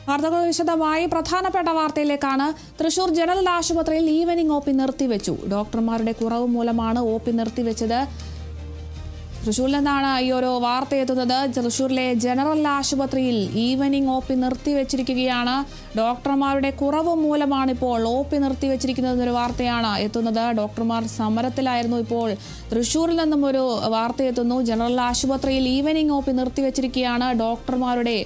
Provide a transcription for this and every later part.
വാർത്തകൾ വിശദമായി പ്രധാനപ്പെട്ട വാർത്തയിലേക്കാണ്. തൃശൂർ ജനറൽ ആശുപത്രിയിൽ ഈവനിംഗ് ഒ പി നിർത്തിവെച്ചു. ഡോക്ടർമാരുടെ കുറവ് മൂലമാണ് ഒ പി നിർത്തിവെച്ചത്. തൃശൂരിൽ നിന്നാണ് ഈ ഒരു വാർത്ത എത്തുന്നത്. തൃശൂരിലെ ജനറൽ ആശുപത്രിയിൽ ഈവനിംഗ് ഒ പി നിർത്തിവെച്ചിരിക്കുകയാണ്. ഡോക്ടർമാരുടെ കുറവ് മൂലമാണ് ഇപ്പോൾ ഒ പി നിർത്തിവെച്ചിരിക്കുന്നതെന്നൊരു വാർത്തയാണ് എത്തുന്നത്. ഡോക്ടർമാർ സമരത്തിലായിരുന്നു. ഇപ്പോൾ തൃശൂരിൽ നിന്നും ഒരു വാർത്ത എത്തുന്നു. ജനറൽ ആശുപത്രിയിൽ ഈവനിംഗ് ഒ പി നിർത്തിവെച്ചിരിക്കുകയാണ്. ഡോക്ടർമാരുടെ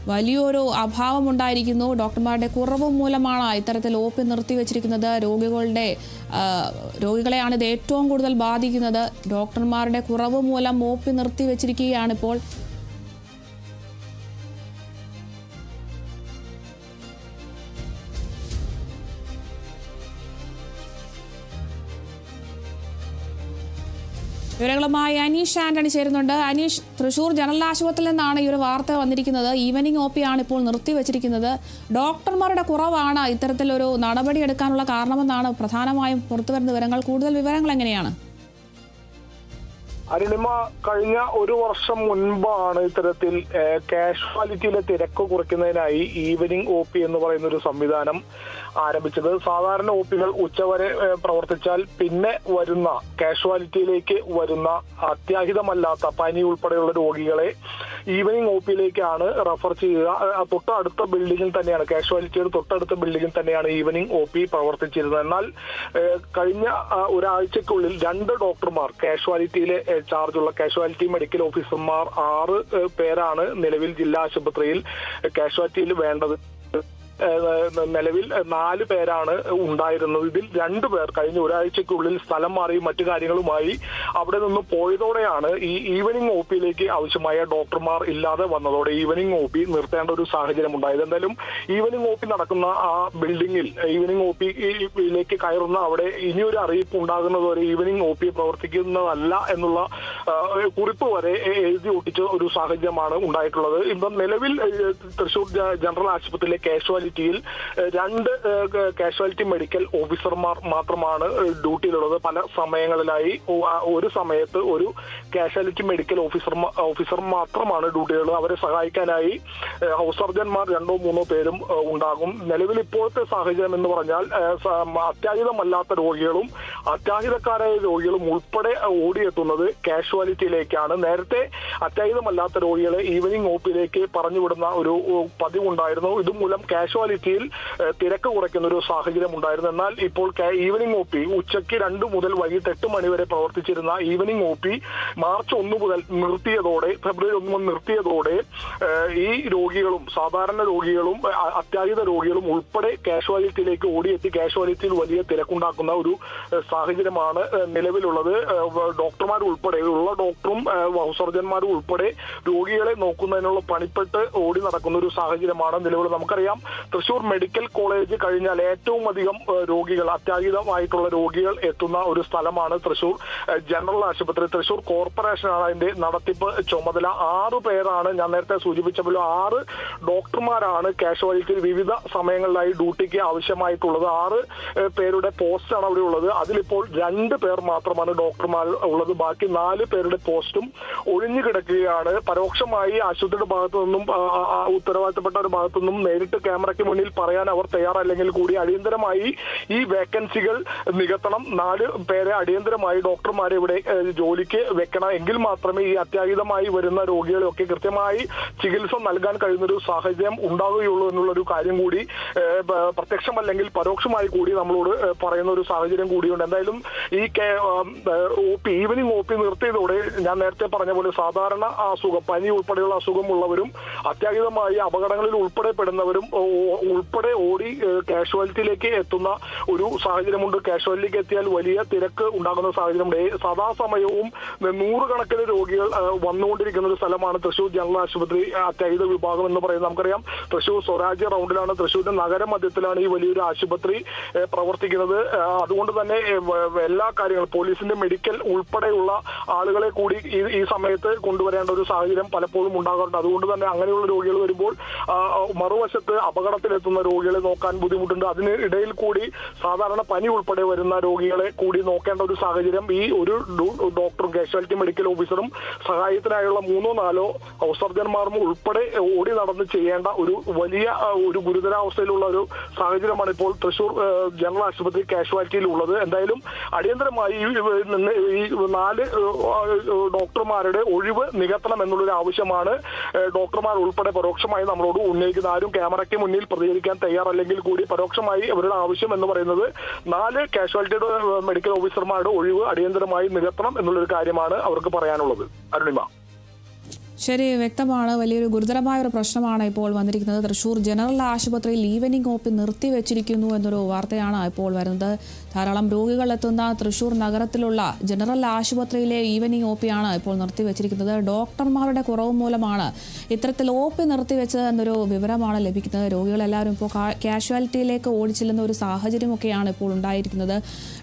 വലിയൊരു അഭാവമുണ്ടായിരിക്കുന്നു. ഡോക്ടർമാരുടെ കുറവ് മൂലമാണ് ഇത്തരത്തിൽ ഒ പി നിർത്തിവെച്ചിരിക്കുന്നത്. രോഗികളെയാണ് ഇത് ഏറ്റവും കൂടുതൽ ബാധിക്കുന്നത്. ഡോക്ടർമാരുടെ കുറവ് മൂലം ഒ പി നിർത്തിവെച്ചിരിക്കുകയാണിപ്പോൾ. വിവരങ്ങളുമായി അനീഷ് ആന്റണി ചേരുന്നുണ്ട്. അനീഷ്, തൃശൂർ ജനറൽ ആശുപത്രിയിൽ നിന്നാണ് ഈ ഒരു വാർത്ത വന്നിരിക്കുന്നത്. ഈവനിംഗ് ഒ പി ആണ് ഇപ്പോൾ നിർത്തിവെച്ചിരിക്കുന്നത്. ഡോക്ടർമാരുടെ കുറവാണ് ഇത്തരത്തിലൊരു നടപടി എടുക്കാനുള്ള കാരണമെന്നാണ് പ്രധാനമായും പുറത്തുവരുന്ന വിവരങ്ങൾ. കൂടുതൽ വിവരങ്ങൾ എങ്ങനെയാണ്? അരുണിമ, കഴിഞ്ഞ ഒരു വർഷം മുൻപാണ് ഇത്തരത്തിൽ കാഷ്വാലിറ്റിയിലെ തിരക്ക് കുറയ്ക്കുന്നതിനായി ഈവനിംഗ് ഒ പി എന്ന് പറയുന്ന ഒരു സംവിധാനം ആരംഭിച്ചത്. സാധാരണ ഒ പികൾ ഉച്ചവരെ പ്രവർത്തിച്ചാൽ പിന്നെ വരുന്ന കാഷ്വാലിറ്റിയിലേക്ക് വരുന്ന അത്യാഹിതമല്ലാത്ത പനി ഉൾപ്പെടെയുള്ള രോഗികളെ ഈവനിംഗ് ഒ പിയിലേക്കാണ് റെഫർ ചെയ്യുക. തൊട്ടടുത്ത ബിൽഡിങ്ങിൽ തന്നെയാണ്, കാഷ്വാലിറ്റിയുടെ തൊട്ടടുത്ത ബിൽഡിങ്ങിൽ തന്നെയാണ് ഈവനിംഗ് ഒ പി പ്രവർത്തിച്ചിരുന്നത്. എന്നാൽ കഴിഞ്ഞ ഒരാഴ്ചക്കുള്ളിൽ 2 ഡോക്ടർമാർ, കാഷ്വാലിറ്റിയിലെ ചാർജുള്ള കാഷ്വാലിറ്റി മെഡിക്കൽ ഓഫീസർമാർ 6 പേരാണ് നിലവിൽ ജില്ലാ ആശുപത്രിയിൽ കാഷ്വാലിറ്റിയിൽ വേണ്ടത്. നിലവിൽ 4 പേരാണ് ഉണ്ടായിരുന്നത്. ഇതിൽ 2 പേർ കഴിഞ്ഞ ഒരാഴ്ചക്കുള്ളിൽ സ്ഥലം മാറിയും മറ്റു കാര്യങ്ങളുമായി അവിടെ നിന്ന് പോയതോടെയാണ് ഈ ഈവനിംഗ് ഒ പിയിലേക്ക് ആവശ്യമായ ഡോക്ടർമാർ ഇല്ലാതെ വന്നതോടെ ഈവനിംഗ് ഒ പി നിർത്തേണ്ട ഒരു സാഹചര്യം ഉണ്ടായത്. എന്തായാലും ഈവനിംഗ് ഒ പി നടക്കുന്ന ആ ബിൽഡിങ്ങിൽ ഈവനിംഗ് ഒ പിയിലേക്ക് കയറുന്ന അവിടെ ഇനിയൊരു അറിയിപ്പ് ഉണ്ടാകുന്നതുവരെ ഈവനിംഗ് ഒ പി പ്രവർത്തിക്കുന്നതല്ല എന്നുള്ള കുറിപ്പ് വരെ എഴുതി ഒട്ടിച്ച ഒരു സാഹചര്യമാണ് ഉണ്ടായിട്ടുള്ളത്. ഇപ്പം നിലവിൽ തൃശൂർ ജനറൽ ആശുപത്രിയിലെ കാഷ്വാലിറ്റിയിൽ 2 കാഷ്വാലിറ്റി മെഡിക്കൽ ഓഫീസർമാർ മാത്രമാണ് ഡ്യൂട്ടിയിലുള്ളത്. പല സമയങ്ങളിലായി ഒരു സമയത്ത് ഒരു കാഷ്വാലിറ്റി മെഡിക്കൽ ഓഫീസർ മാത്രമാണ് ഡ്യൂട്ടിയിലുള്ളത്. അവരെ സഹായിക്കാനായി ഹൗസ് സർജന്മാർ 2-3 പേരും ഉണ്ടാകും. നിലവിൽ ഇപ്പോഴത്തെ സാഹചര്യം എന്ന് പറഞ്ഞാൽ അത്യാഹിതമല്ലാത്ത രോഗികളും അത്യാഹിതക്കാരായ രോഗികളും ഉൾപ്പെടെ ഓടിയെത്തുന്നത് കാഷ്വാലിറ്റിയിലേക്കാണ്. നേരത്തെ അത്യാഹിതമല്ലാത്ത രോഗികളെ ഈവനിംഗ് ഒ പിയിലേക്ക് പറഞ്ഞുവിടുന്ന ഒരു പതിവുണ്ടായിരുന്നു. ഇതുമൂലം കാഷ്വാലിറ്റിയിൽ തിരക്ക് കുറയ്ക്കുന്ന ഒരു സാഹചര്യം ഉണ്ടായിരുന്നു. എന്നാൽ ഇപ്പോൾ ഈവനിംഗ് ഒ പി ഉച്ചയ്ക്ക് 2 മുതൽ വൈകിട്ട് 8 മണി വരെ പ്രവർത്തിച്ചിരുന്ന ഈവനിംഗ് ഒ പി മാർച്ച് 1 മുതൽ നിർത്തിയതോടെ, ഫെബ്രുവരി 1 മുതൽ നിർത്തിയതോടെ ഈ രോഗികളും സാധാരണ രോഗികളും അത്യാഹിത രോഗികളും ഉൾപ്പെടെ കാഷ്വാലിറ്റിയിലേക്ക് ഓടിയെത്തി കാഷ്വാലിറ്റിയിൽ വലിയ തിരക്കുണ്ടാക്കുന്ന ഒരു സാഹചര്യമാണ് നിലവിലുള്ളത്. ഡോക്ടർമാർ ഉൾപ്പെടെ ഉള്ള ഡോക്ടറും ഹൗസ് സർജന്മാരും ഉൾപ്പെടെ രോഗികളെ നോക്കുന്നതിനുള്ള പണിപ്പെട്ട് ഓടി നടക്കുന്ന ഒരു സാഹചര്യമാണ് നിലവിൽ. നമുക്കറിയാം, തൃശൂർ മെഡിക്കൽ കോളേജ് കഴിഞ്ഞാൽ ഏറ്റവും അധികം രോഗികൾ, അത്യാഹിതമായിട്ടുള്ള രോഗികൾ എത്തുന്ന ഒരു സ്ഥലമാണ് തൃശൂർ ജനറൽ ആശുപത്രി. തൃശൂർ കോർപ്പറേഷനാണ് അതിന്റെ നടത്തിപ്പ് ചുമതല. 6 പേരാണ്, ഞാൻ നേരത്തെ സൂചിപ്പിച്ച പോലെ 6 ഡോക്ടർമാരാണ് കാഷ്വാലിറ്റിയിൽ വിവിധ സമയങ്ങളിലായി ഡ്യൂട്ടിക്ക് ആവശ്യമായിട്ടുള്ളത്. 6 പേരുടെ പോസ്റ്റാണ് അവിടെ ഉള്ളത്. അതിലിപ്പോൾ 2 പേർ മാത്രമാണ് ഡോക്ടർമാർ ഉള്ളത്. ബാക്കി 4 പേരുടെ പോസ്റ്റും ഒഴിഞ്ഞു കിടക്കുകയാണ്. പരോക്ഷമായി ആശുപത്രിയുടെ ഭാഗത്തു നിന്നും, ഉത്തരവാദിത്തപ്പെട്ട ഒരു ഭാഗത്തു നിന്നും നേരിട്ട് ക്യാമറയ്ക്ക് മുന്നിൽ പറയാൻ അവർ തയ്യാറല്ലെങ്കിൽ കൂടി അടിയന്തരമായി ഈ വേക്കൻസികൾ നികത്തണം, 4 പേരെ അടിയന്തരമായി ഡോക്ടർമാരെ ഇവിടെ ജോലിക്ക് വെക്കണം. എങ്കിൽ മാത്രമേ ഈ അത്യാഹിതമായി വരുന്ന രോഗികളെയൊക്കെ കൃത്യമായി ചികിത്സ നൽകാൻ കഴിയുന്നൊരു സാഹചര്യം ഉണ്ടാവുകയുള്ളൂ എന്നുള്ളൊരു കാര്യം കൂടി പ്രത്യക്ഷമല്ലെങ്കിൽ പരോക്ഷമായി കൂടി നമ്മളോട് പറയുന്ന ഒരു സാഹചര്യം കൂടിയുണ്ട്. എന്തായാലും ഈ ഈവനിംഗ് ഒ പി നിർത്തിയതോടെ ഞാൻ നേരത്തെ പറഞ്ഞ പോലെ സാധാരണ അസുഖം, പനി ഉൾപ്പെടെയുള്ള അസുഖമുള്ളവരും അത്യാഹിതമായി അപകടങ്ങളിൽ ഉൾപ്പെടെ പെടുന്നവരും ഉൾപ്പെടെ ഓടി കാഷ്വാലിറ്റിയിലേക്ക് എത്തുന്ന ഒരു സാഹചര്യമുണ്ട്. കാഷ്വാലിറ്റിയിലേക്ക് എത്തിയാൽ വലിയ തിരക്ക് ഉണ്ടാകുന്ന സാഹചര്യമുണ്ട്. സദാസമയവും 100 കണക്കിന് രോഗികൾ വന്നുകൊണ്ടിരിക്കുന്ന ഒരു സ്ഥലമാണ് തൃശൂർ ജനറൽ ആശുപത്രി അത്യാഹിത വിഭാഗം എന്ന് പറയുന്നത്. നമുക്കറിയാം, തൃശൂർ സ്വരാജ്യ റൗണ്ടിലാണ്, തൃശൂരിന്റെ നഗരമധ്യത്തിലാണ് ഈ വലിയൊരു ആശുപത്രി പ്രവർത്തിക്കുന്നത്. അതുകൊണ്ട് തന്നെ എല്ലാ കാര്യങ്ങളും പോലീസിന്റെ മെഡിക്കൽ ഉൾപ്പെടെയുള്ള ആളുകളെ കൂടി ഈ സമയത്ത് കൊണ്ടുവരേണ്ട ഒരു സാഹചര്യം പലപ്പോഴും ഉണ്ടാകാറുണ്ട്. അതുകൊണ്ട് തന്നെ അങ്ങനെയുള്ള രോഗികൾ വരുമ്പോൾ മറുവശത്ത് അപകട അപകടത്തിലെത്തുന്ന രോഗികളെ നോക്കാൻ ബുദ്ധിമുട്ടുണ്ട്. അതിന് ഇടയിൽ കൂടി സാധാരണ പനി ഉൾപ്പെടെ വരുന്ന രോഗികളെ കൂടി നോക്കേണ്ട ഒരു സാഹചര്യം ഈ ഒരു ഡോക്ടറും കാഷ്വാലിറ്റി മെഡിക്കൽ ഓഫീസറും സഹായത്തിനായുള്ള 3-4 സർജന്മാരും ഉൾപ്പെടെ ഓടി നടന്ന് ചെയ്യേണ്ട ഒരു വലിയ ഒരു ഗുരുതരാവസ്ഥയിലുള്ള ഒരു സാഹചര്യമാണ് ഇപ്പോൾ തൃശൂർ ജനറൽ ആശുപത്രി കാഷ്വാലിറ്റിയിൽ ഉള്ളത്. എന്തായാലും അടിയന്തരമായി ഈ 4 ഡോക്ടർമാരുടെ ഒഴിവ് നികത്തണം എന്നുള്ളൊരു ആവശ്യമാണ് ഡോക്ടർമാർ ഉൾപ്പെടെ പരോക്ഷമായി നമ്മളോട് ഉന്നയിക്കുന്ന. ആരും ക്യാമറയ്ക്ക് മുന്നിൽ പ്രതികരിക്കാൻ തയ്യാറല്ലെങ്കിൽ കൂടി പരോക്ഷമായി അവരുടെ ആവശ്യം എന്ന് പറയുന്നത് 4 കാഷ്വാലിറ്റിയുടെ മെഡിക്കൽ ഓഫീസർമാരുടെ ഒഴിവ് അടിയന്തരമായി നികത്തണം എന്നുള്ളൊരു കാര്യമാണ് അവർക്ക് പറയാനുള്ളത്. അരുണിമ. ശരി, വ്യക്തമാണ്. വലിയൊരു ഗുരുതരമായ ഒരു പ്രശ്നമാണ് ഇപ്പോൾ വന്നിരിക്കുന്നത്. തൃശൂർ ജനറൽ ആശുപത്രിയിൽ ഈവനിംഗ് OP നിർത്തിവെച്ചിരിക്കുന്നു എന്നൊരു വാർത്തയാണ് ഇപ്പോൾ വരുന്നത്. ധാരാളം രോഗികൾ എത്തുന്ന തൃശൂർ നഗരത്തിലുള്ള ജനറൽ ആശുപത്രിയിലെ ഈവനിംഗ് OP ആണ് ഇപ്പോൾ നിർത്തിവെച്ചിരിക്കുന്നത്. ഡോക്ടർമാരുടെ കുറവ് മൂലമാണ് ഇത്തരത്തിൽ OP നിർത്തിവെച്ചത് എന്നൊരു വിവരമാണ് ലഭിക്കുന്നത്. രോഗികളെല്ലാവരും ഇപ്പോൾ കാഷ്വാലിറ്റിയിലേക്ക് ഓടിച്ചെല്ലുന്ന ഒരു സാഹചര്യമൊക്കെയാണ് ഇപ്പോൾ ഉണ്ടായിരിക്കുന്നത്.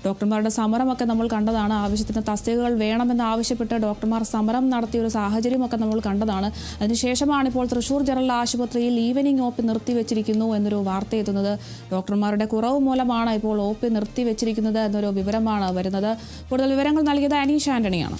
ഡോക്ടർമാരുടെ സമരമൊക്കെ നമ്മൾ കണ്ടതാണ്. ആവശ്യത്തിന് തസ്തികകൾ വേണമെന്ന് ആവശ്യപ്പെട്ട് ഡോക്ടർമാർ സമരം നടത്തിയ ഒരു സാഹചര്യമൊക്കെ നമ്മൾ കണ്ടതാണ്. അതിനുശേഷമാണ് ഇപ്പോൾ തൃശൂർ ജനറൽ ആശുപത്രിയിൽ ഈവനിംഗ് OP നിർത്തിവെച്ചിരിക്കുന്നു എന്നൊരു വാർത്ത എത്തുന്നത്. ഡോക്ടർമാരുടെ കുറവ് മൂലമാണ് ഇപ്പോൾ OP നിർത്തിവെച്ചിരിക്കുന്നത് എന്നൊരു വിവരമാണ് വരുന്നത്. കൂടുതൽ വിവരങ്ങൾ നൽകിയത് അനീഷ് ആന്റണിയാണ്.